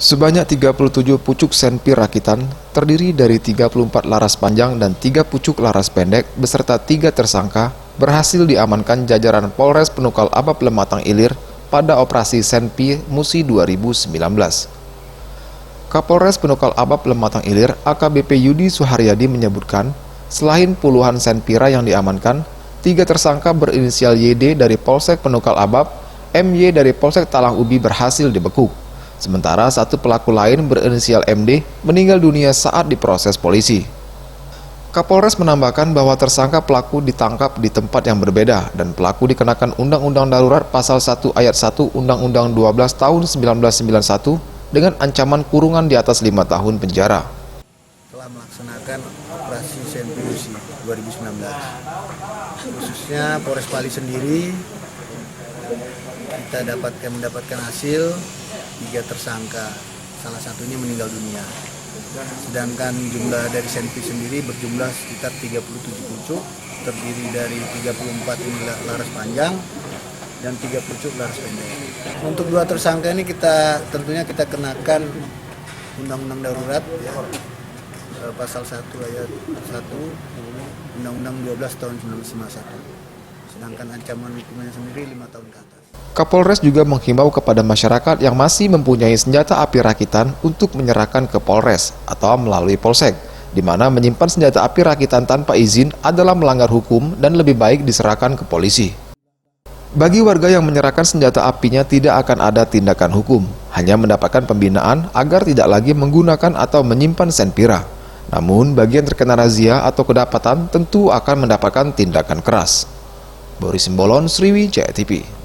Sebanyak 37 pucuk senpi rakitan terdiri dari 34 laras panjang dan 3 pucuk laras pendek beserta 3 tersangka berhasil diamankan jajaran Polres Penukal Abab Lematang Ilir pada operasi Senpi Musi 2019. Kapolres Penukal Abab Lematang Ilir AKBP Yudi Suharyadi menyebutkan, selain puluhan senpira yang diamankan, 3 tersangka berinisial YD dari Polsek Penukal Abab, MY dari Polsek Talang Ubi berhasil dibekuk. Sementara 1 pelaku lain berinisial MD meninggal dunia saat diproses polisi. Kapolres menambahkan bahwa tersangka pelaku ditangkap di tempat yang berbeda dan pelaku dikenakan Undang-Undang Darurat Pasal 1 Ayat 1 Undang-Undang 12 Tahun 1991 dengan ancaman kurungan di atas 5 tahun penjara. Telah melaksanakan operasi Senpi Musi 2019, khususnya Polres Pali sendiri kita mendapatkan hasil 3 tersangka, salah satunya meninggal dunia. Sedangkan jumlah dari Senpi sendiri berjumlah sekitar 37 pucuk, terdiri dari 34 laras panjang dan 3 pucuk laras pendek. Untuk 2 tersangka ini tentunya kita kenakan Undang-Undang Darurat ya, Pasal 1 Ayat 1 Undang-Undang 12 Tahun 1991. Sedangkan ancaman hukumannya sendiri 5 tahun ke atas. Kapolres juga menghimbau kepada masyarakat yang masih mempunyai senjata api rakitan untuk menyerahkan ke Polres atau melalui Polsek, di mana menyimpan senjata api rakitan tanpa izin adalah melanggar hukum dan lebih baik diserahkan ke polisi. Bagi warga yang menyerahkan senjata apinya tidak akan ada tindakan hukum, hanya mendapatkan pembinaan agar tidak lagi menggunakan atau menyimpan senpira. Namun, bagi yang terkena razia atau kedapatan tentu akan mendapatkan tindakan keras. Boris Simbolon, Sriwijaya TV.